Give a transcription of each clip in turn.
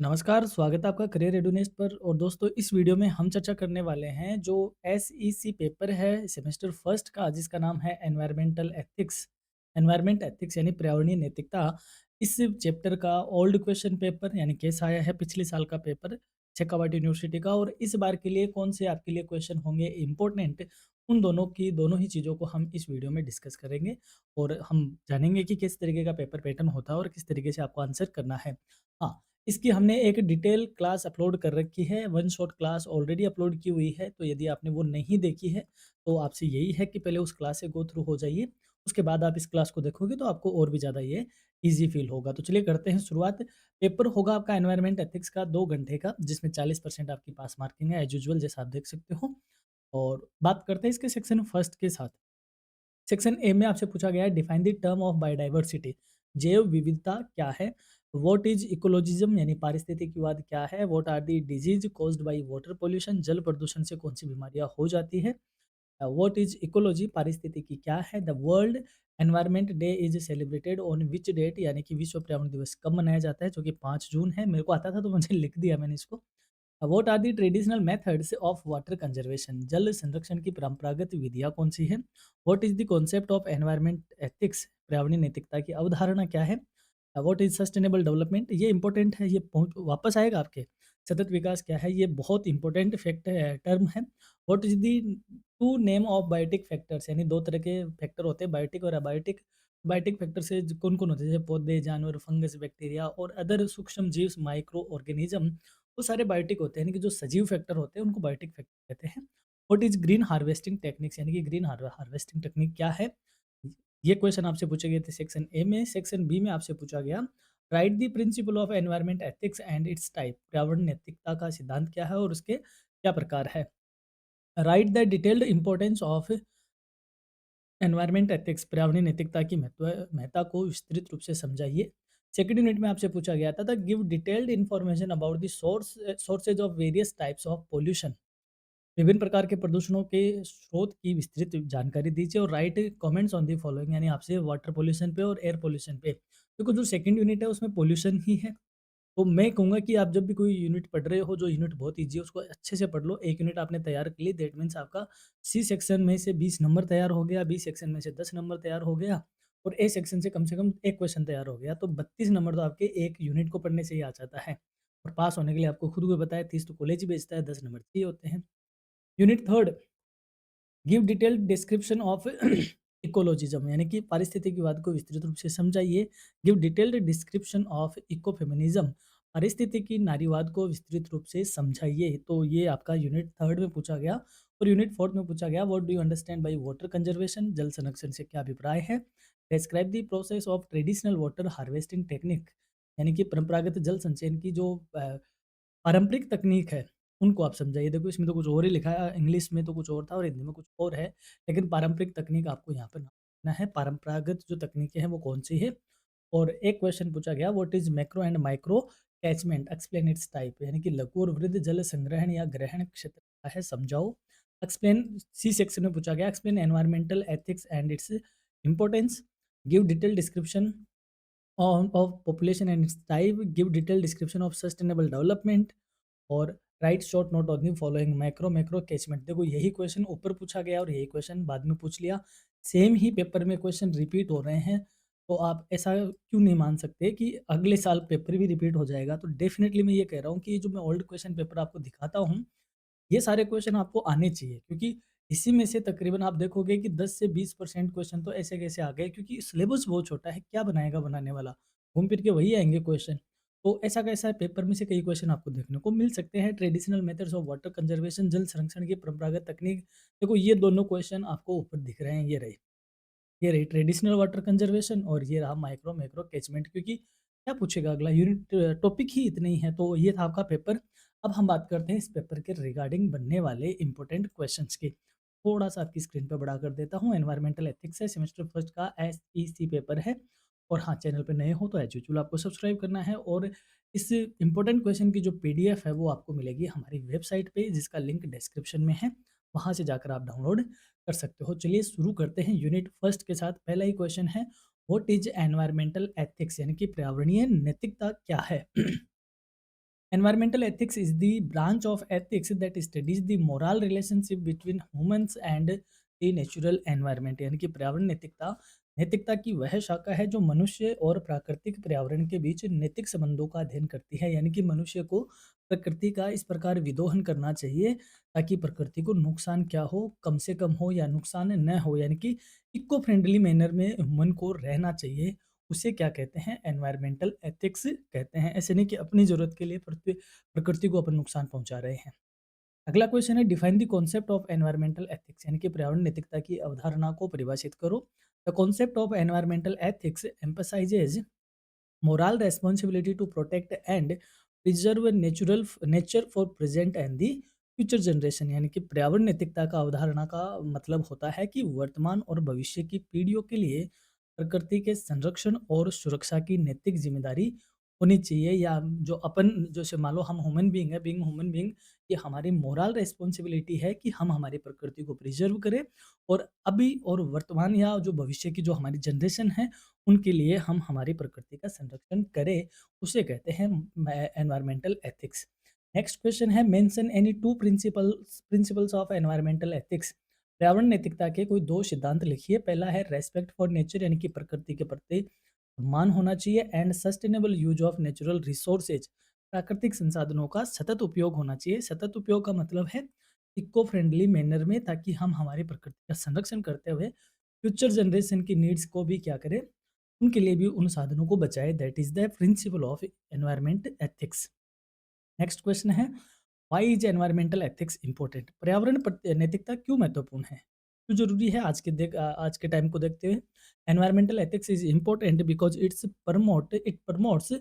नमस्कार, स्वागत है आपका करियर रेडीनेस पर। और दोस्तों, इस वीडियो में हम चर्चा करने वाले हैं जो एसईसी पेपर है सेमेस्टर फर्स्ट का, जिसका नाम है एनवायरमेंटल एथिक्स। एनवायरमेंट एथिक्स यानी पर्यावरणीय नैतिकता। इस चैप्टर का ओल्ड क्वेश्चन पेपर यानी केस आया है पिछले साल का पेपर शेखावाटी यूनिवर्सिटी का, और इस बार के लिए कौन से आपके लिए क्वेश्चन होंगे इम्पोर्टेंट, उन दोनों ही चीज़ों को हम इस वीडियो में डिस्कस करेंगे। और हम जानेंगे कि किस तरीके का पेपर पैटर्न होता है और किस तरीके से आपको आंसर करना है। हाँ, इसकी हमने एक डिटेल क्लास अपलोड कर रखी है, one shot class already upload की हुई है, तो यदि आपने वो नहीं देखी है, तो आपसे यही है कि पहले उस क्लास से गो थ्रू हो जाइए। उसके बाद आप इस क्लास को देखोगे तो आपको और भी ज़्यादा ये ईज़ी फ़ील होगा। तो चलिए करते हैं शुरुआत। पेपर होगा आपका एनवायरनमेंट एथिक्स का 2 घंटे का, जिसमें 40% आपकी पास मार्किंग है एज़ यूजुअल, जैसा आप देख सकते हो। और बात करते हैं इसके सेक्शन फर्स्ट के साथ। सेक्शन ए में आपसे पूछा गया है, define the term of biodiversity. जैव विविधता क्या है? व्हाट इज इकोलॉजिज्म यानी पारिस्थितिकीवाद क्या है? What are the disease caused by water pollution, जल प्रदूषण से कौन सी बीमारियां हो जाती है? व्हाट इज इकोलॉजी, पारिस्थितिकी क्या है? The world environment day is celebrated on which date, यानी कि विश्व पर्यावरण दिवस कब मनाया जाता है, जो कि 5 जून है। मेरे को आता था तो मुझे लिख दिया मैंने इसको। What are the traditional methods of water conservation, जल संरक्षण की परंपरागत विधियां कौन सी है? What is the concept of environment ethics, पर्यावरणीय नैतिकता की अवधारणा क्या है? व्हाट इज सस्टेनेबल डेवलपमेंट, ये इंपॉर्टेंट है, ये वापस आएगा आपके। सतत विकास क्या है, ये बहुत इंपॉर्टेंट फैक्ट है, टर्म है। What is the two name of biotic factors, यानी दो तरह के फैक्टर होते हैं, बायोटिक और अबायोटिक। बायोटिक फैक्टर से कौन कौन होते हैं, जैसे पौधे, जानवर, फंगस, बैक्टीरिया और अदर सूक्ष्म जीव, माइक्रो ऑर्गेनिज्म, वो सारे बायोटिक होते हैं, यानी कि जो सजीव फैक्टर होते हैं उनको बायोटिक फैक्टर कहते हैं। What is green harvesting techniques, यानी कि ग्रीन हार्वेस्टिंग टेक्निक क्या है? ये क्वेश्चन आपसे पूछे गए थे सेक्शन ए में। सेक्शन बी में आपसे पूछा गया, right the principle of environment ethics and it's type, पर्यावरण नैतिकता का सिद्धांत क्या है और उसके क्या प्रकार है? Right the detailed importance of environment ethics, पर्यावरणीय नैतिकता की महत्ता को विस्तृत रूप से समझाइए। सेकंड यूनिट में आपसे पूछा गया था give detailed information about the sources of various types of pollution, विभिन्न प्रकार के प्रदूषणों के स्रोत की विस्तृत जानकारी दीजिए। और right comments on the following, यानी आपसे वाटर पोल्यूशन पे और एयर पोल्यूशन पे, क्योंकि जो सेकंड यूनिट है उसमें पोल्यूशन ही है। तो मैं कहूँगा कि आप जब भी कोई यूनिट पढ़ रहे हो, जो यूनिट बहुत ईज़ी है, उसको अच्छे से पढ़ लो। एक यूनिट आपने तैयार कर ली, दैट मीन्स आपका सी सेक्शन में से 20 नंबर तैयार हो गया, बी सेक्शन में से 10 नंबर तैयार हो गया, और ए सेक्शन से कम 1 क्वेश्चन तैयार हो गया। तो 32 नंबर तो आपके एक यूनिट को पढ़ने से ही आ जाता है। और पास होने के लिए आपको खुद को पता है, 30 तो कॉलेज ही बेचता है, 10 नंबर चाहिए होते हैं। Unit third, give detailed description of ecologism, यानी कि पारिस्थितिकीवाद को विस्तृत रूप से समझाइए। Give detailed description of ecofeminism, पारिस्थितिकी नारीवाद को विस्तृत रूप से समझाइए। तो ये आपका यूनिट थर्ड में पूछा गया। और यूनिट फोर्थ में पूछा गया, what do you understand by water conservation, जल संरक्षण से क्या अभिप्राय है? Describe the process of traditional water harvesting technique, यानी कि परंपरागत जल संचयन की जो पारंपरिक तकनीक है, उनको आप समझाइए। देखो, इसमें तो कुछ और ही लिखा है, इंग्लिश में तो कुछ और था और हिंदी में कुछ और है, लेकिन पारंपरिक तकनीक आपको यहाँ पर ना है। परंपरागत जो तकनीकें हैं वो कौन-सी है? और एक क्वेश्चन पूछा गया, what is macro and micro catchment, explain it's type, यानी कि लघु और वृहद जल संग्रहण या ग्रहण क्षेत्र क्या है, समझाओ। एक्सप्लेन, सी सेक्शन में पूछा गया, explain environmental ethics and its importance. Give detailed description of population and its type, give detailed description of sustainable development, और right short note on the following macro macro catchment. देखो, यही question ऊपर पूछा गया और यही क्वेश्चन बाद में पूछ लिया। सेम ही पेपर में क्वेश्चन रिपीट हो रहे हैं, तो आप ऐसा क्यों नहीं मान सकते कि अगले साल पेपर भी रिपीट हो जाएगा? तो डेफिनेटली मैं ये कह रहा हूँ कि ये जो मैं ओल्ड क्वेश्चन पेपर आपको दिखाता हूँ, ये सारे क्वेश्चन आपको आने चाहिए, क्योंकि इसी में से तकरीबन आप देखोगे कि 10 से 20% क्वेश्चन तो ऐसे कैसे आ गए, क्योंकि सिलेबस बहुत छोटा है, क्या बनाएगा बनाने वाला? घूम फिर के वही आएँगे क्वेश्चन। तो ऐसा कैसा पेपर में से कई क्वेश्चन आपको देखने को मिल सकते हैं। Traditional methods of water conservation, जल संरक्षण की परंपरागत तकनीक। देखो, ये दोनों क्वेश्चन आपको ऊपर दिख रहे हैं, ये रही ट्रेडिशनल वाटर कंजर्वेशन, और ये रहा माइक्रो मैक्रो कैचमेंट। क्योंकि क्या पूछेगा अगला यूनिट, टॉपिक ही इतने ही है। तो ये था आपका पेपर। अब हम बात करते हैं इस पेपर के रिगार्डिंग बनने वाले इंपॉर्टेंट क्वेश्चंस की। थोड़ा सा आपकी स्क्रीन पे बड़ा कर देता हूँ। एनवायरमेंटल एथिक्स है, सेमेस्टर फर्स्ट का एसईसी पेपर है। और हाँ, चैनल पे नए हो तो एज यूजुअल आपको सब्सक्राइब करना है। और इस इंपॉर्टेंट क्वेश्चन की जो पीडीएफ है वो आपको मिलेगी हमारी वेबसाइट पे, जिसका लिंक डिस्क्रिप्शन में है। वहाँ से जाकर आप डाउनलोड कर सकते हो। चलिए शुरू करते हैं यूनिट फर्स्ट के साथ। पहला ही क्वेश्चन है, व्हाट इज एनवायरमेंटल एथिक्स, यानी कि पर्यावरणीय नैतिकता क्या है? Environmental ethics is the branch of ethics that studies the moral relationship between humans and the natural environment। यानी कि पर्यावरण नैतिकता नैतिकता की वह शाखा है जो मनुष्य और प्राकृतिक पर्यावरण के बीच नैतिक संबंधों का अध्ययन करती है। यानी कि मनुष्य को प्रकृति का इस प्रकार विदोहन करना चाहिए ताकि प्रकृति को नुकसान क्या हो, कम से कम हो या नुकसान न हो। यानी कि इको फ्रेंडली मैनर में ह्यूमन को रहना चाहिए। उसे क्या कहते हैं? एनवायरमेंटल एथिक्स कहते हैं। ऐसे नहीं कि अपनी ज़रूरत के लिए पृथ्वी प्रकृति को अपन नुकसान पहुँचा रहे हैं। अगला क्वेश्चन है, define the concept of environmental ethics. यानी कि पर्यावरण नैतिकता की अवधारणा को परिभाषित करो। The concept of environmental ethics emphasises moral responsibility to protect and preserve nature for present and the future generation. यानी कि पर्यावरण नैतिकता का अवधारणा का मतलब होता है कि वर्तमान और भविष्य की पीढ़ियों के लिए प्रकृति के संरक्षण और सुरक्षा की नैतिक जिम्मेदारी होनी चाहिए। या जो अपन जैसे मान लो हम ह्यूमन बीइंग है, बीइंग ह्यूमन बीइंग, ये हमारी मोरल रेस्पॉन्सिबिलिटी है कि हम हमारी प्रकृति को प्रिजर्व करें और अभी और वर्तमान या जो भविष्य की जो हमारी जनरेशन है उनके लिए हम हमारी प्रकृति का संरक्षण करें। उसे कहते हैं एनवायरमेंटल एथिक्स। नेक्स्ट क्वेश्चन है, mention any two principles of environmental ethics. पर्यावरण नैतिकता के कोई दो सिद्धांत लिखिए। पहला है रेस्पेक्ट फॉर नेचर, यानी कि प्रकृति के प्रति सम्मान होना चाहिए, and sustainable use of natural resources, प्राकृतिक संसाधनों का सतत उपयोग होना चाहिए। सतत उपयोग का मतलब है इको फ्रेंडली मैनर में, ताकि हम हमारी प्रकृति का संरक्षण करते हुए फ्यूचर जनरेशन की नीड्स को भी क्या करें, उनके लिए भी उन साधनों को बचाए। That is the principle of environment ethics. Next question है, why is environmental ethics important. पर्यावरण नैतिकता क्यों महत्वपूर्ण है, क्यों जरूरी है आज के टाइम को देखते हुए। Environmental ethics is important because it promotes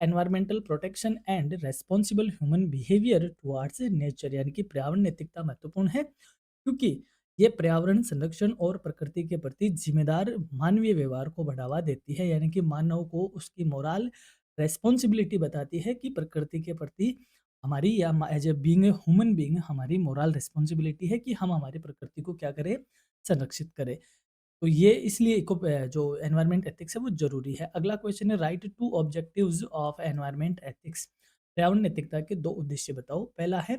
environmental protection and responsible human behaviour towards nature. यानी कि पर्यावरण नैतिकता महत्वपूर्ण है क्योंकि ये पर्यावरण संरक्षण और प्रकृति के प्रति जिम्मेदार मानवीय व्यवहार को बढ़ावा देती है। यानी कि मानव को उसकी मोरल रेस्पॉन्सिबिलिटी बताती है कि प्रकृति के प्रति हमारी या as a being human being हमारी मोरल रेस्पॉन्सिबिलिटी है कि हम हमारी प्रकृति को क्या करें, संरक्षित करें। तो ये इसलिए जो एनवायरमेंट एथिक्स है वो जरूरी है। अगला क्वेश्चन है, write to objectives of environment ethics. पर्यावरण नैतिकता के दो उद्देश्य बताओ। पहला है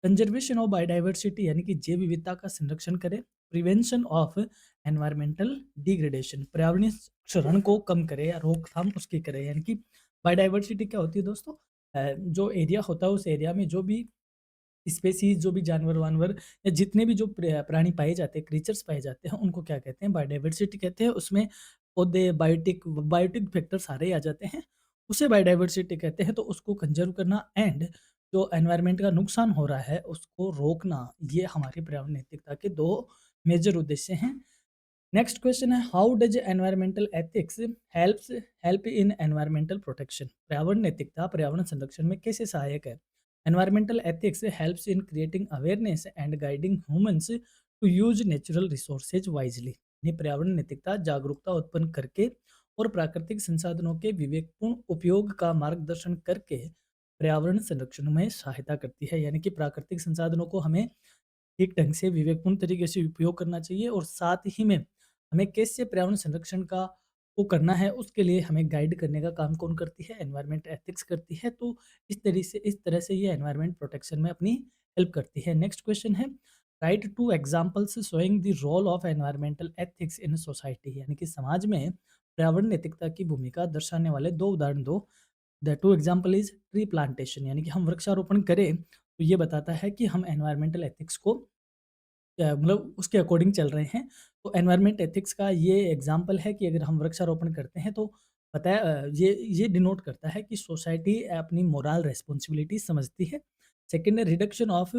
कंजर्वेशन ऑफ बायोडाइवर्सिटी, यानी कि जैव विविधता का संरक्षण करे। प्रिवेंशन ऑफ एनवायरमेंटल डिग्रेडेशन, पर्यावरणीय क्षरण को कम करे या रोकथाम उसकी करे। यानी कि बायोडाइवर्सिटी क्या होती है दोस्तों, जो एरिया होता है उस एरिया में जो भी स्पेसीज, जो भी जानवर वानवर या जितने भी जो प्राणी पाए जाते हैं, क्रीचर्स पाए जाते हैं, उनको क्या कहते हैं, बायोडाइवर्सिटी कहते हैं। उसमें पौधे, बायोटिक बायोटिक फैक्टर सारे ही आ जाते हैं, उसे बायोडाइवर्सिटी कहते हैं। तो उसको कंजर्व करना एंड जो एनवायरनमेंट का नुकसान हो रहा है उसको रोकना, ये हमारी पर्यावरण नैतिकता के दो मेजर उद्देश्य हैं। नेक्स्ट क्वेश्चन है, how does environmental ethics help in environmental protection. पर्यावरण नैतिकता पर्यावरण संरक्षण में कैसे सहायक है। Environmental ethics helps in creating awareness and guiding humans to use natural resources wisely. यानी पर्यावरण नैतिकता जागरूकता उत्पन्न करके और प्राकृतिक संसाधनों के विवेकपूर्ण उपयोग का मार्गदर्शन करके पर्यावरण संरक्षण में सहायता करती है। यानी कि प्राकृतिक संसाधनों को हमें ठीक ढंग से विवेकपूर्ण तरीके से उपयोग करना चाहिए और साथ ही में हमें कैसे पर्यावरण संरक्षण का वो करना है उसके लिए हमें गाइड करने का काम कौन करती है, एनवायरमेंट एथिक्स करती है। तो इस तरह से ये एनवायरमेंट प्रोटेक्शन में अपनी हेल्प करती है। नेक्स्ट क्वेश्चन है, write two examples showing the role of environmental ethics in society. यानी कि समाज में पर्यावरण नैतिकता की भूमिका दर्शाने वाले दो उदाहरण दो। The two example is tree plantation, यानी कि हम वृक्षारोपण करें तो ये बताता है कि हम एनवायरमेंटल एथिक्स को मतलब उसके अकॉर्डिंग चल रहे हैं। तो एनवायरमेंट एथिक्स का ये एग्जाम्पल है कि अगर हम वृक्षारोपण करते हैं तो पता है ये डिनोट करता है कि सोसाइटी अपनी मोरल रिस्पॉन्सिबिलिटी समझती है। सेकंड है reduction of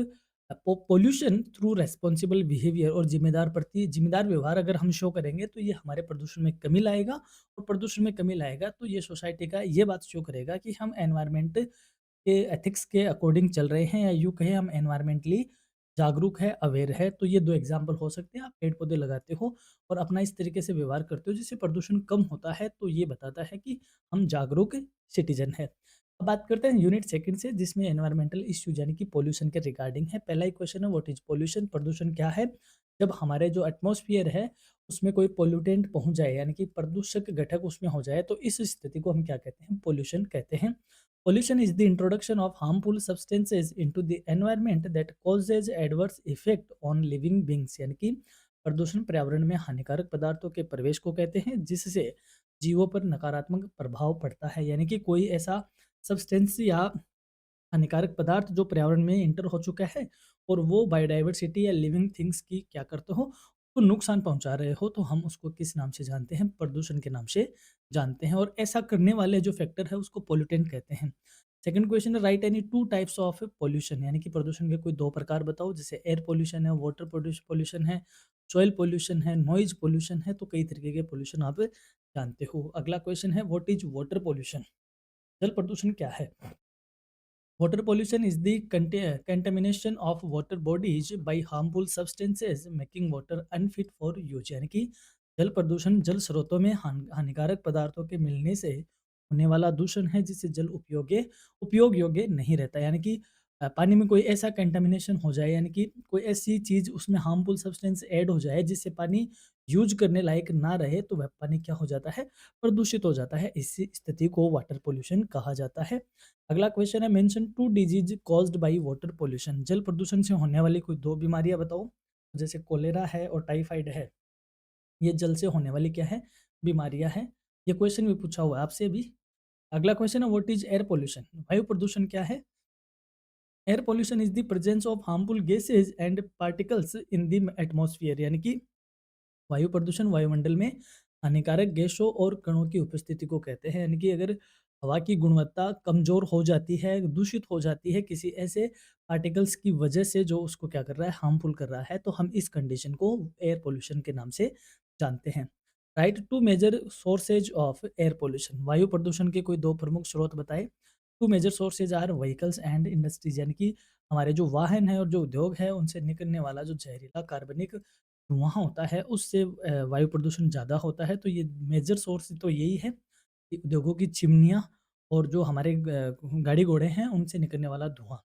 pollution through responsible behaviour, और जिम्मेदार व्यवहार अगर हम शो करेंगे तो ये हमारे प्रदूषण में कमी लाएगा, और प्रदूषण में कमी लाएगा तो ये सोसाइटी का ये बात शो करेगा कि हम एनवायरमेंट के एथिक्स के अकॉर्डिंग चल रहे हैं, या यूँ कहें हम एनवायरमेंटली जागरूक है, अवेयर है। तो ये 2 एग्ज़ाम्पल हो सकते हैं। आप पेड़-पौधे लगाते हो और अपना इस तरीके से व्यवहार करते हो जिससे प्रदूषण कम होता है, तो ये बताता है कि हम जागरूक सिटीज़न हैं। अब बात करते हैं यूनिट सेकंड से, जिसमें एनवायरमेंटल इश्यूज़ यानी कि पॉल्यूशन के रिगार्डिंग है। पहला ही क्वेश्चन है, व्हाट इज़ पॉल्यूशन? प्रदूषण क्या है? जब हमारे जो एटमॉस्फियर है उसमें कोई पॉल्यूटेंट पहुँच जाए, यानी कि प्रदूषक घटक उसमें हो जाए, तो इस स्थिति को हम क्या कहते हैं? पॉल्यूशन कहते हैं। Pollution is the introduction of harmful substances into the environment that causes adverse effect on living beings। यानी कि प्रदूषण पर्यावरण में हानिकारक पदार्थों के प्रवेश को कहते हैं जिससे जीवों पर नकारात्मक प्रभाव पड़ता है। यानी कि कोई ऐसा सब्सटेंस या हानिकारक पदार्थ जो पर्यावरण में इंटर हो चुका है और वो बायोडाइवर्सिटी या लिविंग थिंग्स की क्या करते हो, तो नुकसान पहुंचा रहे हो, तो हम उसको किस नाम से जानते हैं? प्रदूषण के नाम से जानते हैं। और ऐसा करने वाले जो फैक्टर है उसको पोल्यूटेंट कहते हैं। सेकंड क्वेश्चन है, right any two types of pollution. यानी कि प्रदूषण के कोई दो प्रकार बताओ। जैसे एयर पोल्यूशन है, वाटर पोल्यूशन है, सॉइल पोल्यूशन है, नॉइज पोल्यूशन है। तो कई तरीके के पोल्यूशन आप जानते हो। अगला क्वेश्चन है, व्हाट इज वाटर पोल्यूशन? जल प्रदूषण क्या है? Water pollution is the contamination of water bodies by harmful substances making water unfit for use। यानी कि जल प्रदूषण जल स्रोतों में हानिकारक पदार्थों के मिलने से होने वाला दूषण है जिससे जल उपयोग योग्य नहीं रहता। यानी कि पानी में कोई ऐसा कंटामिनेशन हो जाए, यानी कि कोई ऐसी चीज़ उसमें हार्मफुल सब्सटेंस ऐड हो जाए जिससे पानी यूज करने लायक ना रहे, तो वह पानी क्या हो जाता है? प्रदूषित हो जाता है। इस स्थिति को वाटर पोल्यूशन कहा जाता है। अगला क्वेश्चन है, mention two disease caused by water pollution. जल प्रदूषण से होने वाली कोई दो बीमारियां बताओ। जैसे कोलेरा है और टाइफाइड है, ये जल से होने वाली क्या है? बीमारियां हैं। ये क्वेश्चन भी पूछा हुआ है आपसे भी। अगला क्वेश्चन है, व्हाट इज एयर पोल्यूशन? वायु प्रदूषण क्या है? Air pollution is the presence of harmful gases and particles in the atmosphere. यानी कि वायु प्रदूषण वायुमंडल में हानिकारक गैसों और कणों की उपस्थिति को कहते हैं। यानी कि अगर हवा की गुणवत्ता कमजोर हो जाती है, दूषित हो जाती है किसी ऐसे पार्टिकल्स की वजह से जो उसको क्या कर रहा है? हार्मफुल कर रहा है, तो हम इस कंडीशन को एयर पोल्यूशन के नाम से जानते हैं। Write two major sources of air pollution. वायु प्रदूषण के कोई दो प्रमुख स्रोत बताए। Two major sources are vehicles and industries. यानी कि हमारे जो वाहन है और जो उद्योग है उनसे निकलने वाला जो जहरीला कार्बनिक धुआँ होता है उससे वायु प्रदूषण ज़्यादा होता है। तो ये मेजर सोर्स तो यही है कि उद्योगों की चिमनियाँ और जो हमारे गाड़ी घोड़े हैं उनसे निकलने वाला धुआँ।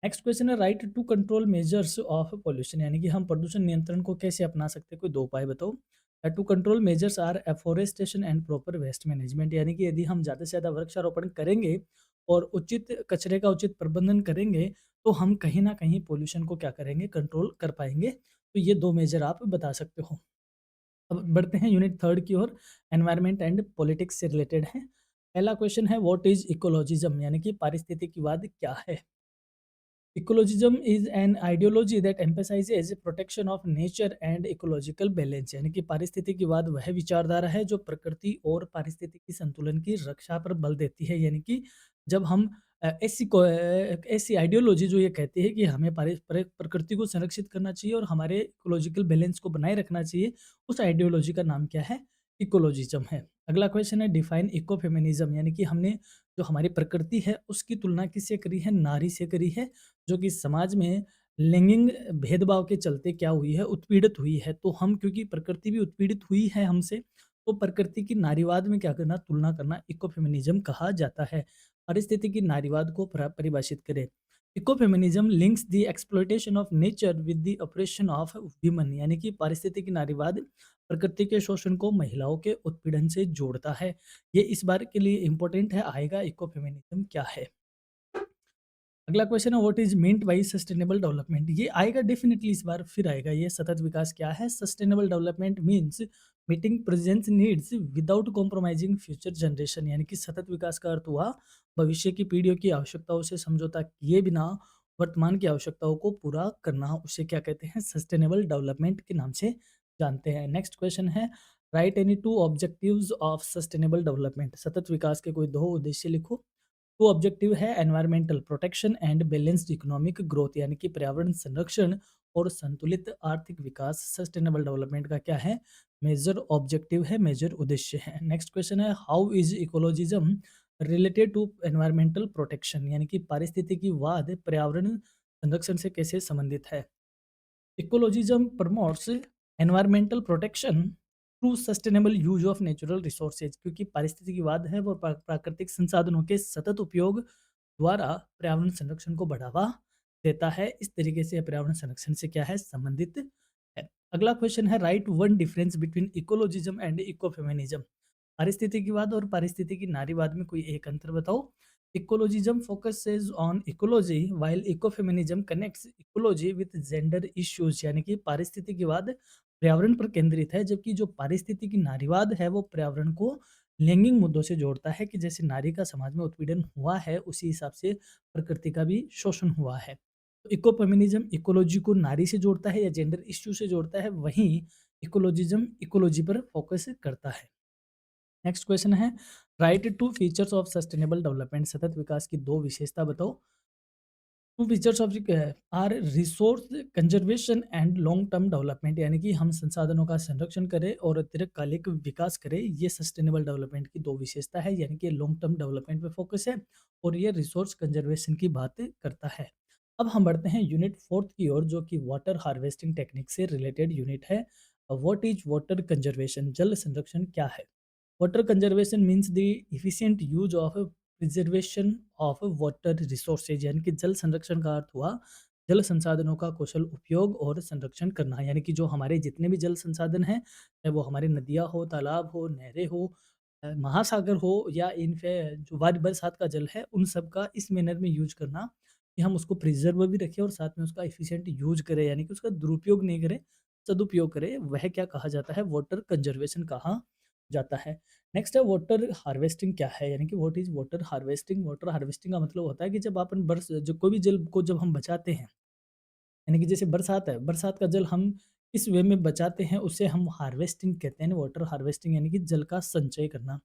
नेक्स्ट क्वेश्चन है, write two control measures of pollution. यानी कि हम प्रदूषण नियंत्रण को कैसे अपना सकते हैं? कोई दो उपाय बताओ। Two control measures are afforestation and proper waste management. यानी कि यदि हम ज़्यादा से ज़्यादा वृक्षारोपण करेंगे और उचित कचरे का उचित प्रबंधन करेंगे, तो हम कहीं ना कहीं पोल्यूशन को क्या करेंगे? कंट्रोल कर पाएंगे। तो ये दो मेजर आप बता सकते हो। अब बढ़ते हैं यूनिट थर्ड की ओर। एनवायरनमेंट एंड पॉलिटिक्स से रिलेटेड है। पहला क्वेश्चन है, व्हाट इज इकोलॉजिज्म? यानी कि पारिस्थितिकीवाद क्या है? Ecologism is an ideology that emphasises protection of nature and ecological balance. यानी कि पारिस्थितिकीवाद वह विचारधारा है जो प्रकृति और पारिस्थितिकी संतुलन की रक्षा पर बल देती है। यानी कि जब हम ऐसी आइडियोलॉजी जो ये कहती है कि हमें प्रकृति को संरक्षित करना चाहिए और हमारे इकोलॉजिकल बैलेंस को बनाए रखना चाहिए, उस आइडियोलॉजी का नाम क्या है? इकोलॉजिज्म है। अगला क्वेश्चन है, डिफाइन इकोफेमिनिज्म। यानी कि हमने जो हमारी प्रकृति है उसकी तुलना किससे करी है? नारी से करी है, जो कि समाज में लैंगिक भेदभाव के चलते क्या हुई है? उत्पीड़ित हुई है। तो हम, क्योंकि प्रकृति भी उत्पीड़ित हुई है हमसे, तो प्रकृति की नारीवाद में क्या करना? तुलना करना इकोफेमिनिज्म कहा जाता है। परिस्थिति की नारीवाद को परिभाषित करें। Ecofeminism links the exploitation of nature with the operation of women. यानी कि पारिस्थितिक नारीवाद प्रकृति के शोषण को महिलाओं के उत्पीड़न से जोड़ता है। ये इस बार के लिए इंपॉर्टेंट है, आएगा इकोफेमिनिज्म क्या है। अगला क्वेश्चन है, what is meant by sustainable development? ये आएगा डेफिनेटली, इस बार फिर आएगा ये। सतत विकास क्या है? Sustainable development means meeting present needs without compromising future generation. यानी कि सतत विकास का अर्थ हुआ भविष्य की पीढ़ियों की आवश्यकताओं से समझौता किए बिना वर्तमान की आवश्यकताओं को पूरा करना, उसे क्या कहते हैं? सस्टेनेबल डेवलपमेंट के नाम से जानते हैं। नेक्स्ट क्वेश्चन है, right any two objectives of sustainable development. सतत विकास के कोई दो उद्देश्य लिखो। तो ऑब्जेक्टिव है environmental protection and balanced economic growth. यानी कि पर्यावरण संरक्षण और संतुलित आर्थिक विकास सस्टेनेबल डेवलपमेंट का क्या है? मेजर ऑब्जेक्टिव है, मेजर उद्देश्य है। नेक्स्ट क्वेश्चन है, how is ecologism related to environmental protection? यानी कि पारिस्थितिकीवाद पर्यावरण संरक्षण से कैसे संबंधित है? Ecologism promotes environmental protection through sustainable use of natural resources. क्योंकि पारिस्थितिकीवाद है वो प्राकृतिक संसाधनों के सतत उपयोग द्वारा पर्यावरण संरक्षण को बढ़ावा देता है। इस तरीके से पर्यावरण संरक्षण से क्या है? संबंधित है। अगला क्वेश्चन है, write one difference between ecologism and ecofeminism. पारिस्थितिकीवाद और पारिस्थितिकी नारीवाद में कोई एक अंतर बताओ। Ecologism focuses on ecology while ecofeminism connects ecology with gender issues, यानी कि पारिस्थितिकीवाद पर्यावरण पर केंद्रित है, जबकि जो पारिस्थितिकी नारीवाद है वो पर्यावरण को लैंगिक मुद्दों से जोड़ता है कि जैसे नारी का समाज में उत्पीड़न हुआ है उसी हिसाब से प्रकृति का भी शोषण हुआ है। तो इकोफेमिनिज्म इकोलॉजी को नारी से जोड़ता है या जेंडर इश्यू से जोड़ता है, वहीं इकोलॉजिज्म इकोलॉजी पर फोकस करता है। नेक्स्ट क्वेश्चन है, write two features of sustainable development, सतत विकास की दो विशेषता बताओ। Two features of are resource conservation and long term development, यानी कि हम संसाधनों का संरक्षण करें और दीर्घकालिक विकास करें, ये सस्टेनेबल डेवलपमेंट की दो विशेषता है, यानी कि लॉन्ग टर्म डेवलपमेंट पे फोकस है और ये रिसोर्स कंजर्वेशन की बात करता है। अब हम बढ़ते हैं यूनिट फोर्थ की ओर, जो कि वाटर हार्वेस्टिंग टेक्निक से रिलेटेड यूनिट है। व्हाट इज वाटर कंजर्वेशन, जल संरक्षण क्या है। Water conservation means the efficient use of preservation of water resources, यानी कि जल संरक्षण का अर्थ हुआ जल संसाधनों का कुशल उपयोग और संरक्षण करना, यानी कि जो हमारे जितने भी जल संसाधन हैं, चाहे वो हमारी नदियाँ हो, तालाब हो, नहरें हो, महासागर हो, या इनफे जो बरसात का जल है, उन सब का इस मैनर में यूज करना कि हम उसको प्रिजर्व भी रखें और साथ में उसका एफिशिएंट यूज करें, यानी कि उसका दुरुपयोग नहीं करें, सदुपयोग करें, वह क्या कहा जाता है, वाटर कंजर्वेशन कहा जाता है। नेक्स्ट है वाटर हार्वेस्टिंग क्या है, यानी कि what is water harvesting. Water harvesting का मतलब होता है कि जब अपन बरस जो कोई भी जल को जब हम बचाते हैं, यानी कि जैसे बरसात है, बरसात का जल हम इस वे में बचाते हैं, उसे हम हार्वेस्टिंग कहते हैं। वाटर हार्वेस्टिंग यानी कि जल का संचय करना।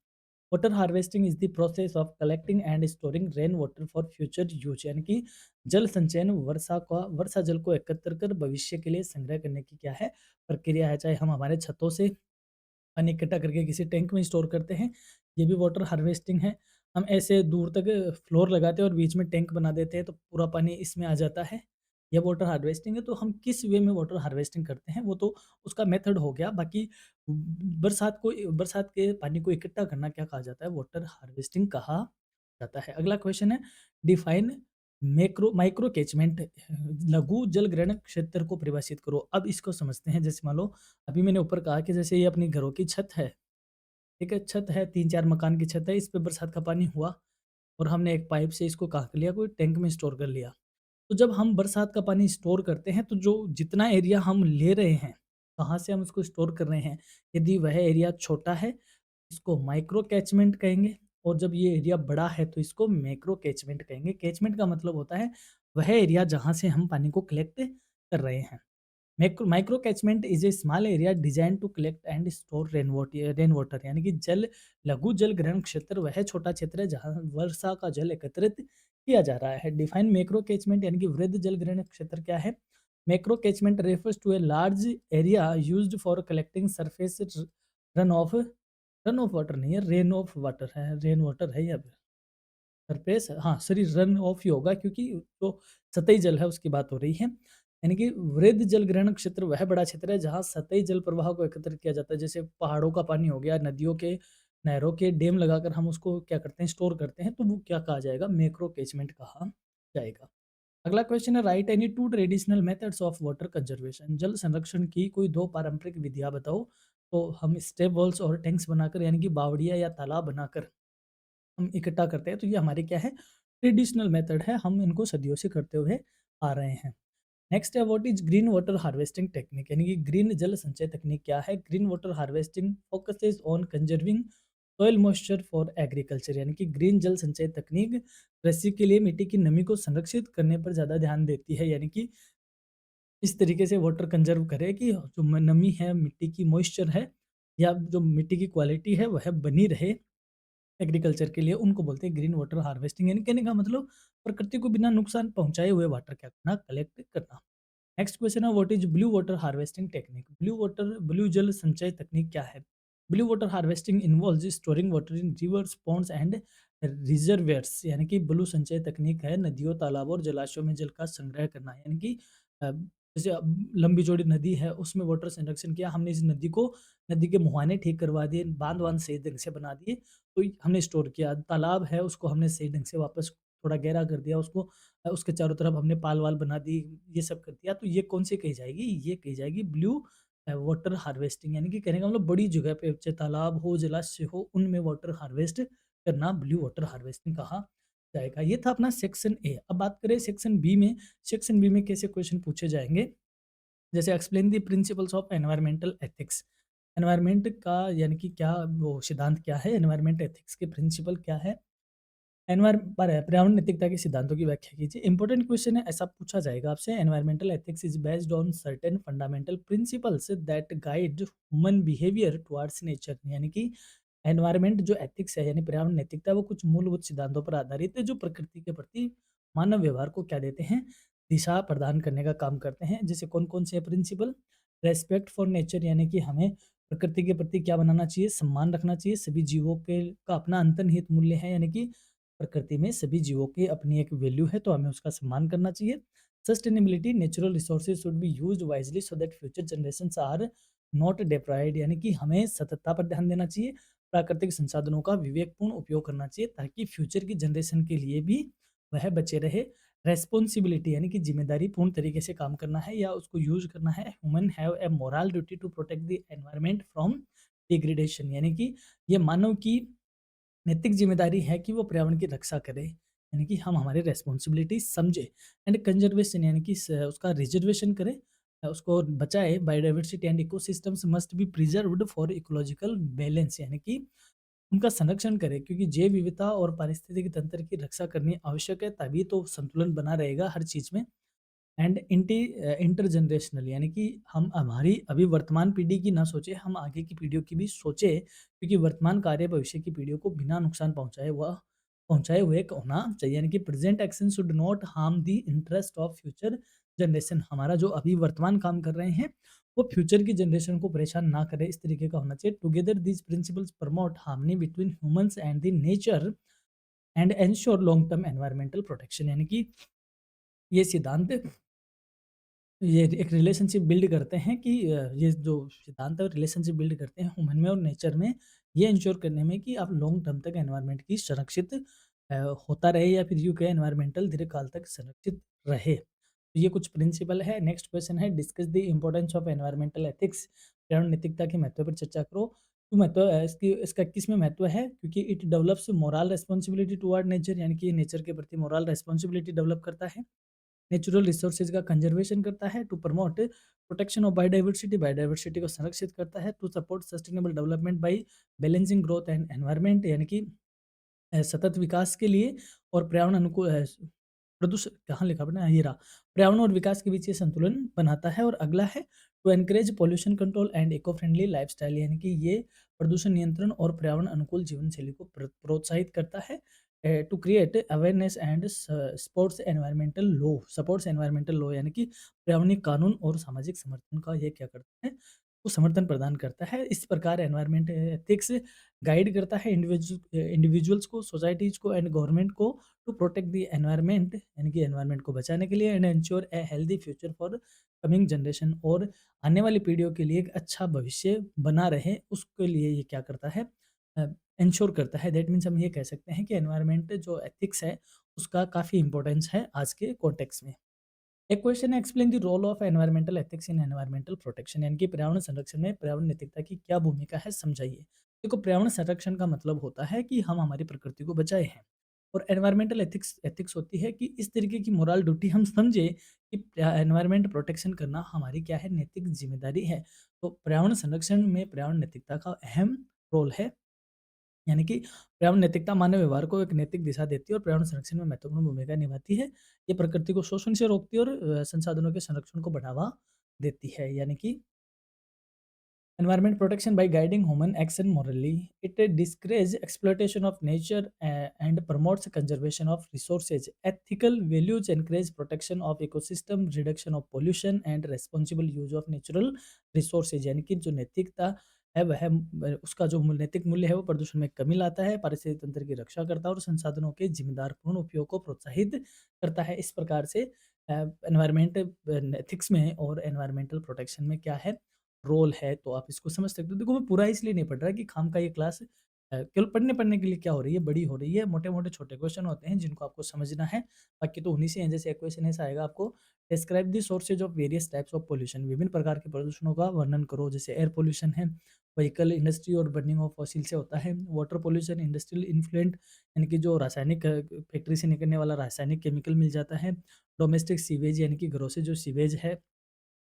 Water harvesting is the process of collecting and storing rain water for future use, यानी कि जल संचयन वर्षा जल को एकत्र कर भविष्य के लिए संग्रह करने की क्या है, प्रक्रिया है। चाहे हम हमारे छतों से पानी इकट्ठा करके किसी टैंक में स्टोर करते हैं, ये भी वाटर हार्वेस्टिंग है। हम ऐसे दूर तक फ्लोर लगाते हैं और बीच में टैंक बना देते हैं तो पूरा पानी इसमें आ जाता है, यह वाटर हार्वेस्टिंग है। तो हम किस वे में वाटर हार्वेस्टिंग करते हैं वो तो उसका मेथड हो गया, बाकी बरसात के पानी को इकट्ठा करना क्या कहा जाता है, वाटर हार्वेस्टिंग कहा जाता है। अगला क्वेश्चन है, डिफाइन माइक्रो कैचमेंट, लघु जल ग्रहण क्षेत्र को परिभाषित करो। अब इसको समझते हैं। जैसे मान लो अभी मैंने ऊपर कहा कि जैसे ये अपनी घरों की छत है, ठीक है, छत है, 3-4 मकान की छत है, इस पे बरसात का पानी हुआ और हमने एक पाइप से इसको कहाँ कर लिया, कोई टैंक में स्टोर कर लिया। तो जब हम बरसात का पानी स्टोर करते हैं तो जो जितना एरिया हम ले रहे हैं, कहाँ से हम उसको स्टोर कर रहे हैं, यदि वह एरिया छोटा है, इसको माइक्रो कैचमेंट कहेंगे, और जब ये एरिया बड़ा है तो इसको मैक्रो कैचमेंट कहेंगे। कैचमेंट का मतलब होता है वह एरिया जहाँ से हम पानी को कलेक्ट कर रहे हैं। Micro catchment is a small area design to collect and store rain water, यानी कि लघु जल ग्रहण क्षेत्र वह छोटा क्षेत्र है जहां वर्षा का जल एकत्रित किया जा रहा है। डिफाइन मैक्रो कैचमेंट, यानी कि वृहद जल ग्रहण क्षेत्र क्या है। Macro catchment refers to a large area used for collecting surface run off water नहीं है, रेन ऑफ वाटर है, रेन वाटर है या सरफेस, हाँ, सॉरी, रन ऑफ ही होगा क्योंकि जो सतही जल है उसकी बात हो रही है। यानी कि वृहद जल ग्रहण क्षेत्र वह बड़ा क्षेत्र है जहाँ सतही जल प्रवाह को एकत्रित किया जाता है। जैसे पहाड़ों का पानी हो गया, नदियों के, नहरों के डैम लगाकर हम उसको क्या करते हैं, स्टोर करते हैं, तो वो क्या कहा जाएगा, मैक्रो कैचमेंट कहा जाएगा। अगला क्वेश्चन है, right any two traditional methods of water conservation, जल संरक्षण की कोई दो पारंपरिक विधियां बताओ। तो हम स्टेप वेल्स और टैंक्स बनाकर, यानी कि बावड़िया या तालाब बनाकर हम इकट्ठा करते हैं, तो ये हमारे क्या है, ट्रेडिशनल मेथड है, हम इनको सदियों से करते हुए आ रहे हैं। नेक्स्ट है, what is green water harvesting technique, यानी कि ग्रीन जल संचय तकनीक क्या है। Green water harvesting focuses on conserving soil moisture for agriculture, यानी कि ग्रीन जल संचय तकनीक कृषि के लिए मिट्टी की नमी को संरक्षित करने पर ज़्यादा ध्यान देती है, यानी कि इस तरीके से वाटर कंजर्व करे कि जो नमी है, मिट्टी की मॉइस्चर है, या जो मिट्टी की क्वालिटी है वह बनी रहे एग्रीकल्चर के लिए, उनको बोलते हैं ग्रीन वाटर हार्वेस्टिंग, यानी कहने का मतलब प्रकृति को बिना नुकसान पहुंचाए हुए वाटर क्या करना, कलेक्ट करना। नेक्स्ट क्वेश्चन है, what is blue water harvesting technique, blue जल संचय तकनीक क्या है। Blue water harvesting involves storing water in rivers, ponds and reservoirs, यानी कि ब्लू संचय तकनीक है नदियों, तालाबों और जलाशयों में जल का संग्रह करना, यानी कि जैसे अब लंबी चौड़ी नदी है उसमें वाटर संरक्षण किया हमने, इस नदी को, नदी के मुहाने ठीक करवा दिए, बांध वांध सही ढंग से बना दिए, तो हमने स्टोर किया। तालाब है उसको हमने सही ढंग से वापस थोड़ा गहरा कर दिया, उसको उसके चारों तरफ हमने पाल-वाल बना दी, ये सब कर दिया, तो ये कौन-सी कही जाएगी? ये कही जाएगी ब्लू वाटर हार्वेस्टिंग, यानी कि कहने का मतलब बड़ी जगह पे, चाहे तालाब हो, जलाशय हो, उनमें वाटर हार्वेस्ट करना ब्लू वाटर हार्वेस्टिंग कहा जाएगा। ये था अपना सेक्शन ए। अब बात करें सेक्शन बी में, सेक्शन बी में कैसे क्वेश्चन पूछे जाएँगे? जैसे explain the principles of environmental ethics. Environment का यानी कि क्या वो सिद्धांत क्या है? एनवायरमेंट एथिक्स के प्रिंसिपल क्या है? पर्यावरण नैतिकता के सिद्धांतों की व्याख्या कीजिए। इंपॉर्टेंट क्वेश्चन है, ऐसा पूछा जाएगा आपसे। Environmental ethics is based on certain fundamental principles that guide human behaviour towards nature. यानी कि एनवायरमेंट जो एथिक्स है यानी पर्यावरण नैतिकता, वो कुछ मूलभूत सिद्धांतों पर आधारित है जो प्रकृति के प्रति मानव व्यवहार को क्या देते हैं, दिशा प्रदान करने का काम करते हैं। जैसे कौन कौन से प्रिंसिपल? रेस्पेक्ट फॉर नेचर, यानी कि हमें प्रकृति के प्रति क्या बनाना चाहिए, सम्मान रखना चाहिए। सभी जीवों के का अपना अंतर्निहित मूल्य है, यानी कि प्रकृति में सभी जीवों की अपनी एक वैल्यू है, तो हमें उसका सम्मान करना चाहिए। Sustainability, natural resources should be used wisely so that future generations are not deprived. यानी कि हमें सततता पर ध्यान देना चाहिए, प्राकृतिक संसाधनों का विवेकपूर्ण उपयोग करना चाहिए ताकि फ्यूचर की जनरेशन के लिए भी वह बचे रहे। रेस्पॉन्सिबिलिटी, यानी कि जिम्मेदारी पूर्ण तरीके से काम करना है या उसको यूज करना है। Human have a moral duty to protect the environment from degradation, यानी कि ये मानव की नैतिक जिम्मेदारी है कि वो पर्यावरण की रक्षा करे, यानी कि हम हमारे रेस्पॉन्सिबिलिटी समझे। एंड कंजर्वेशन, यानी कि उसका रिजर्वेशन करे, उसको बचाए। Biodiversity and ecosystems must be preserved for ecological balance, यानी कि उनका संरक्षण करें क्योंकि जैव विविधता और पारिस्थितिकी तंत्र की रक्षा करनी आवश्यक है, तभी तो संतुलन बना रहेगा हर चीज़ में। एंड इंटरजनरेशनल, यानी कि हम हमारी अभी वर्तमान पीढ़ी की ना सोचे, हम आगे की पीढ़ियों की भी सोचे, क्योंकि वर्तमान कार्य भविष्य की पीढ़ियों को बिना नुकसान पहुंचाए हुए होना चाहिए। यानी कि present action should not harm the interest of future generation. हमारा जो अभी वर्तमान काम कर रहे हैं वो फ्यूचर की जनरेशन को परेशान ना करे, इस तरीके का होना चाहिए। Together these principles promote harmony between humans and the nature and ensure long term environmental protection, यानी कि ये सिद्धांत ये एक रिलेशनशिप बिल्ड करते हैं कि ये जो सिद्धांत है रिलेशनशिप बिल्ड करते हैं ह्यूमन में और नेचर में, ये इंश्योर करने में कि आप लॉन्ग टर्म तक एनवायरनमेंट की संरक्षित होता रहे, या फिर यूँ कहें एनवायरमेंटल दीर्घकाल तक संरक्षित रहे। तो ये कुछ प्रिंसिपल है। नेक्स्ट क्वेश्चन है, discuss the importance of environmental ethics. पर्यावरण नैतिकता के महत्व पर चर्चा करो। क्यों महत्व इसकी इसका किसमें महत्व है? क्योंकि it develops moral responsibility toward nature, यानी कि नेचर के प्रति मोरल रिस्पॉन्सिबिलिटी डेवलप करता है। नेचुरल रिसोर्सेज का कंजर्वेशन करता है। To promote protection of biodiversity, biodiversity को संरक्षित करता है। To support sustainable development by balancing growth and environment, यानी कि सतत विकास के लिए और पर्यावरण अनुकूल प्रदूषण कहाँ लिखा आपने? हाँ, ये रहा। पर्यावरण और विकास के बीच ये संतुलन बनाता है। और अगला है to encourage pollution control and eco friendly lifestyle, यानी कि ये प्रदूषण नियंत्रण और पर्यावरण अनुकूल जीवन शैली को प्रोत्साहित करता है। To create awareness and supports environmental law, यानी कि पर्यावरणीय कानून और सामाजिक समर्थन का ये क्या करता है, वो समर्थन प्रदान करता है। इस प्रकार एनवायरमेंट एथिक्स गाइड करता है इंडिविजुअल्स को, सोसाइटीज को एंड गवर्नमेंट को टू प्रोटेक्ट द एनवायरनमेंट, यानी कि एनवायरनमेंट को बचाने के लिए, and ensure a healthy future for coming generation, और आने वाली पीढ़ियों के लिए एक अच्छा भविष्य बना रहे, उसके लिए ये क्या करता है, इंश्योर करता है। दैट मीन्स हम ये कह सकते हैं कि एनवायरनमेंट जो एथिक्स है उसका काफ़ी इंपॉर्टेंस है आज के कॉन्टेक्स्ट में। एक क्वेश्चन है, explain the role of environmental ethics in environmental protection, यानी कि पर्यावरण संरक्षण में पर्यावरण नैतिकता की क्या भूमिका है, समझाइए। देखो, पर्यावरण संरक्षण का मतलब होता है कि हम हमारी प्रकृति को बचाए हैं, और एनवायरमेंटल एथिक्स एथिक्स होती है कि इस तरीके की मोरल ड्यूटी हम समझे कि एनवायरमेंट प्रोटेक्शन करना हमारी क्या है, नैतिक जिम्मेदारी है। तो पर्यावरण संरक्षण में पर्यावरण नैतिकता का अहम रोल है, यानी कि पर्यावरण नैतिकता मानव व्यवहार को एक नैतिक दिशा देती है और पर्यावरण संरक्षण में महत्वपूर्ण भूमिका निभाती है। ये प्रकृति को शोषण से रोकती है और संसाधनों के संरक्षण को बढ़ावा देती है। यानी कि environment protection by guiding human action morally. It discourages exploitation of nature and promotes conservation of resources. Ethical values encourage protection of ecosystem, reduction of pollution and responsible use of natural resources. यानी कि जो नैतिकता है वह उसका जो नैतिक मूल्य है वो प्रदूषण में कमी लाता है, पारिस्थितिक तंत्र की रक्षा करता है और संसाधनों के जिम्मेदार पूर्ण उपयोग को प्रोत्साहित करता है। इस प्रकार से एनवायरमेंट एथिक्स में और एनवायरमेंटल प्रोटेक्शन में क्या है रोल है, तो आप इसको समझ सकते हो। देखो, मैं पूरा इसलिए नहीं पढ़ रहा कि खामखा ये क्लास केवल पढ़ने-पढ़ने के लिए क्या हो रही है, बड़ी हो रही है, मोटे-मोटे छोटे क्वेश्चन होते हैं जिनको आपको समझना है, बाकी तो उन्हीं से हैं। जैसे एक क्वेश्चन ऐसा आएगा आपको, describe the sources of various types of pollution, विभिन्न प्रकार के प्रदूषणों का वर्णन करो। जैसे एयर पॉल्यूशन है, व्हीकल, इंडस्ट्री और बर्निंग ऑफ फॉसिल से होता है। वाटर पॉल्यूशन, इंडस्ट्रियल इन्फ्लुएंट यानी कि जो रासायनिक फैक्ट्री से निकलने वाला रासायनिक केमिकल मिल जाता है। डोमेस्टिक सीवेज यानी कि घरों से जो सीवेज है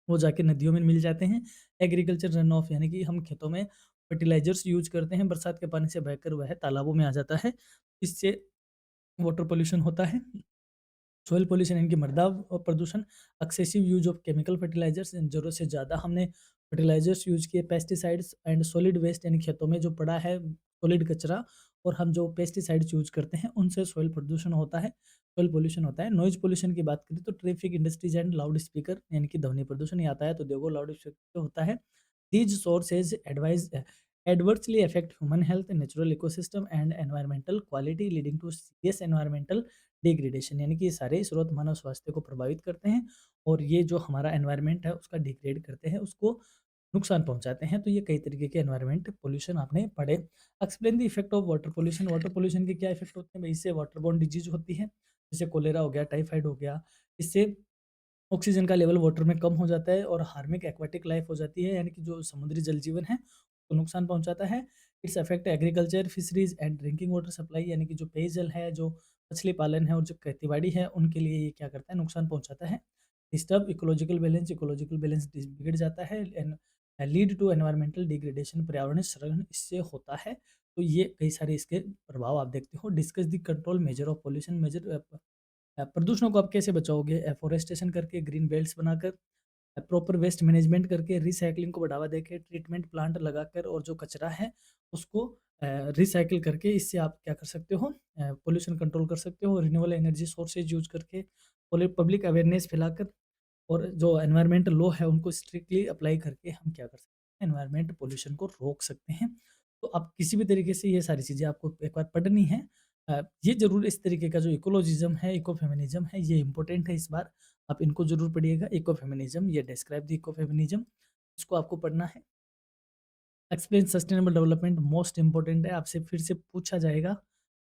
वो जाके नदियों में मिल जाते हैं। एग्रीकल्चर रन ऑफ यानी कि हम खेतों में फर्टिलाइज़र्स यूज़ करते हैं, बरसात के पानी से बहकर वह तालाबों में आ जाता है। इससे वाटर पॉल्यूशन होता है। सॉइल पॉल्यूशन यानी कि मृदा प्रदूषण, excessive use of chemical fertilisers, ज़रूरत से ज़्यादा हमने फर्टिलाइज़र्स यूज़ किए। पेस्टिसाइड्स एंड सॉलिड वेस्ट यानी खेतों में जो पड़ा है सॉलिड कचरा और हम जो पेस्टिसाइड्स यूज़ करते हैं, उनसे सॉइल प्रदूषण होता है, सॉइल पॉल्यूशन होता है। नॉइज़ पॉल्यूशन की बात करें तो traffic, industries and loud speaker यानी कि ध्वनि प्रदूषण, ये यातायात उद्योगों, लाउड स्पीकर होता है। These sources adversely affect human health, natural ecosystem and environmental quality, leading to serious environmental degradation। यानी कि ये सारे स्रोत मानव स्वास्थ्य को प्रभावित करते हैं और ये जो हमारा एनवायरनमेंट है उसका डिग्रेड करते हैं, उसको नुकसान पहुंचाते हैं। तो ये कई तरीके के एनवायरनमेंट पोल्यूशन आपने पढ़े। Explain the effect of water pollution, water pollution के क्या इफेक्ट होते हैं भाई? इससे वाटर बोर्न डिजीज होती है, जैसे कोलेरा हो गया, टाइफाइड हो गया। इससे ऑक्सीजन का लेवल वाटर में कम हो जाता है और हार्मिक एक्वाटिक लाइफ हो जाती है, यानी कि जो समुद्री जल जीवन है उसको नुकसान पहुंचाता है। It's affect agriculture, fisheries and drinking water supply, यानी कि जो पेयजल है, जो मछली पालन है और जो खेतीबाड़ी है उनके लिए ये क्या करता है, नुकसान पहुंचाता है। Disturb ecological balance, ecological balance बिगड़ जाता है। And lead to environmental degradation, पर्यावरण क्षरण इससे होता है। तो ये कई सारे इसके प्रभाव आप देखते हो। Discuss the control measure of pollution, major प्रदूषणों को आप कैसे बचाओगे? एफोरेस्टेशन करके, ग्रीन बेल्ट्स बनाकर, प्रॉपर वेस्ट मैनेजमेंट करके, रिसाइक्लिंग को बढ़ावा देके, ट्रीटमेंट प्लांट लगाकर और जो कचरा है उसको रिसाइकिल करके, इससे आप क्या कर सकते हो, पोल्यूशन कंट्रोल कर सकते हो। रिन्यूएबल एनर्जी सोर्सेज यूज करके, पब्लिक अवेयरनेस फैलाकर और जो एनवायरमेंटल लॉ है उनको स्ट्रिक्टली अप्लाई करके हम क्या कर सकते हैं, एनवायरमेंट पोल्यूशन को रोक सकते हैं। तो आप किसी भी तरीके से ये सारी चीज़ें आपको एक बार पढ़नी है। ये ज़रूर इस तरीके का जो इकोलॉजिज़्म है, इकोफेमिनिज़्म है, ये इम्पोर्टेंट है इस बार, आप इनको ज़रूर पढ़िएगा। इकोफेमिनिज़्म, ये डिस्क्राइब द इकोफेमिनिज़्म, इसको आपको पढ़ना है। Explain sustainable development, most important है, आपसे फिर से पूछा जाएगा।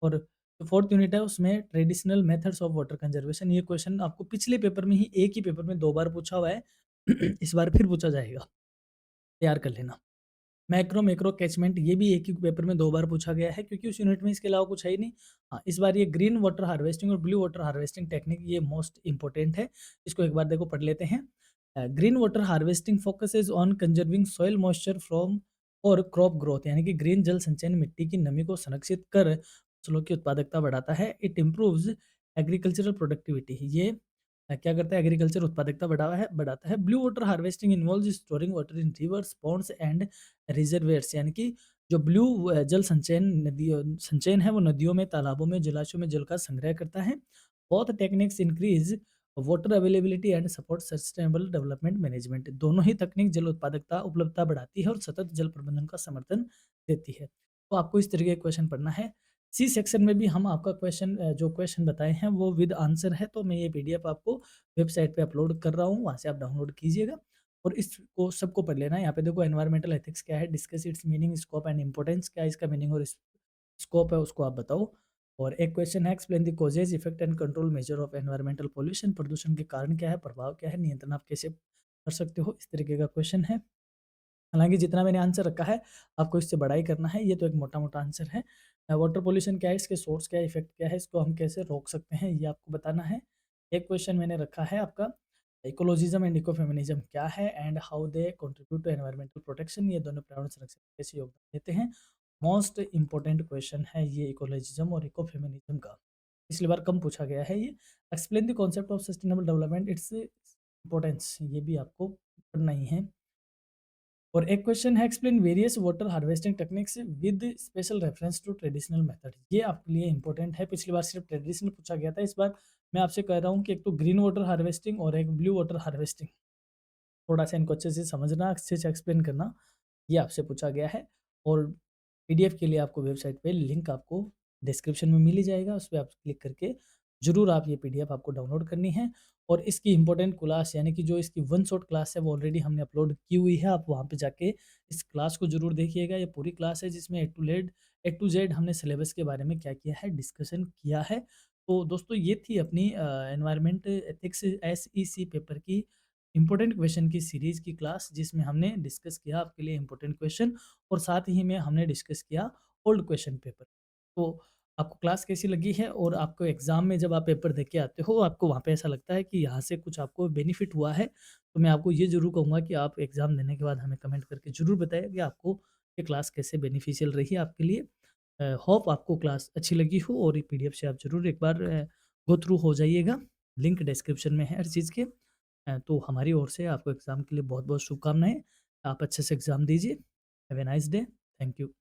और जो 4th यूनिट है उसमें traditional methods of water conservation, ये क्वेश्चन आपको पिछले पेपर में ही, एक ही पेपर में 2 बार पूछा हुआ है। इस बार फिर पूछा जाएगा, तैयार कर लेना। मैक्रो मैक्रो कैचमेंट, ये भी एक ही पेपर में 2 बार पूछा गया है क्योंकि उस यूनिट में इसके अलावा कुछ है ही नहीं। हाँ, इस बार ये ग्रीन वाटर हार्वेस्टिंग और ब्लू वाटर हार्वेस्टिंग टेक्निक, ये मोस्ट इम्पोर्टेंट है। इसको एक बार देखो पढ़ लेते हैं। Green water harvesting focuses on conserving soil moisture from और क्रॉप ग्रोथ, यानी कि ग्रीन जल संचयन मिट्टी की नमी को संरक्षित कर फसलों की उत्पादकता बढ़ाता है। इट इम्प्रूव्स एग्रीकल्चरल प्रोडक्टिविटी, ये क्या करता है, एग्रीकल्चर उत्पादकता बढ़ाता है। Blue water harvesting involves storing water in rivers, ponds and reservoirs, यानी कि जो ब्लू जल संचयन है वो नदियों में, तालाबों में, जलाशयों में जल का संग्रह करता है। Both techniques increase water availability and support sustainable development management, दोनों ही तकनीक जल उत्पादकता, उपलब्धता बढ़ाती है और सतत जल प्रबंधन का समर्थन देती है। तो आपको इस तरीके का क्वेश्चन पढ़ना है। सी सेक्शन में भी हम आपका क्वेश्चन, जो क्वेश्चन बताए हैं वो विद आंसर है, तो मैं ये पीडीएफ आपको वेबसाइट पे अपलोड कर रहा हूँ, वहाँ से आप डाउनलोड कीजिएगा और इसको सबको पढ़ लेना है। यहाँ पे देखो एनवायरमेंटल एथिक्स क्या है, discuss it's meaning, scope and importance, क्या है इसका मीनिंग और स्कोप है उसको आप बताओ। और एक क्वेश्चन है, explain the causes, effect and control measure of environmental pollution, प्रदूषण के कारण क्या है, प्रभाव क्या है, नियंत्रण आप कैसे कर सकते हो, इस तरीके का क्वेश्चन है। हालाँकि जितना मैंने आंसर रखा है, आपको इससे बड़ा ही करना है, ये तो एक मोटा-मोटा आंसर है। वाटर पॉल्यूशन क्या है, इसके सोर्स क्या है, इफ़ेक्ट क्या है, इसको हम कैसे रोक सकते हैं, ये आपको बताना है। एक क्वेश्चन मैंने रखा है आपका, इकोलॉजिज़्म एंड इकोफेमिनिज़्म क्या है and how they contribute to environmental protection, ये दोनों पर्यावरण संरक्षण में कैसे योगदान देते हैं। मोस्ट इम्पोर्टेंट क्वेश्चन है ये इकोलॉजिज़्म और इकोफेमिनिज़्म का, पिछली बार कम पूछा गया है ये। Explain the concept of sustainable development, its importance, ये भी आपको पढ़ना ही है। और एक क्वेश्चन है, explain various water harvesting techniques with special reference to traditional method, ये आपके लिए इंपॉर्टेंट है। पिछली बार सिर्फ ट्रेडिशनल पूछा गया था, इस बार मैं आपसे कह रहा हूँ कि एक तो ग्रीन वाटर हार्वेस्टिंग और एक ब्लू वाटर हार्वेस्टिंग, थोड़ा सा इनको अच्छे से समझना, अच्छे से एक्सप्लेन करना, ये आपसे पूछा गया है। और पीडीएफ के लिए आपको वेबसाइट पे लिंक आपको डिस्क्रिप्शन में मिल ही जाएगा, उस पे आप क्लिक करके ज़रूर आप ये पीडीएफ आपको डाउनलोड करनी है। और इसकी इम्पोर्टेंट क्लास, यानी कि जो इसकी वन शॉट क्लास है वो ऑलरेडी हमने अपलोड की हुई है, आप वहाँ पे जाके इस क्लास को ज़रूर देखिएगा। ये पूरी क्लास है जिसमें ए टू ज़ेड हमने सिलेबस के बारे में क्या किया है, डिस्कशन किया है। तो दोस्तों ये थी अपनी एनवायरनमेंट एथिक्स एसईसी पेपर की इम्पोर्टेंट क्वेश्चन की सीरीज़ की क्लास, जिसमें हमने डिस्कस किया आपके लिए इम्पोर्टेंट क्वेश्चन और साथ ही में हमने डिस्कस किया ओल्ड क्वेश्चन पेपर। तो आपको क्लास कैसी लगी है और आपको एग्ज़ाम में जब आप पेपर दे के आते हो, आपको वहाँ पे ऐसा लगता है कि यहाँ से कुछ आपको बेनिफिट हुआ है, तो मैं आपको ये ज़रूर कहूँगा कि आप एग्ज़ाम देने के बाद हमें कमेंट करके ज़रूर बताएँ कि आपको ये क्लास कैसे बेनिफिशियल रही आपके लिए। होप आपको क्लास अच्छी लगी हो और ये पीडीएफ से आप ज़रूर एक बार गो थ्रू हो जाइएगा। लिंक डिस्क्रिप्शन में है हर चीज़ के। तो हमारी ओर से आपको एग्ज़ाम के लिए बहुत-बहुत शुभकामनाएँ। आप अच्छे से एग्ज़ाम दीजिए। Have a nice day. Thank you.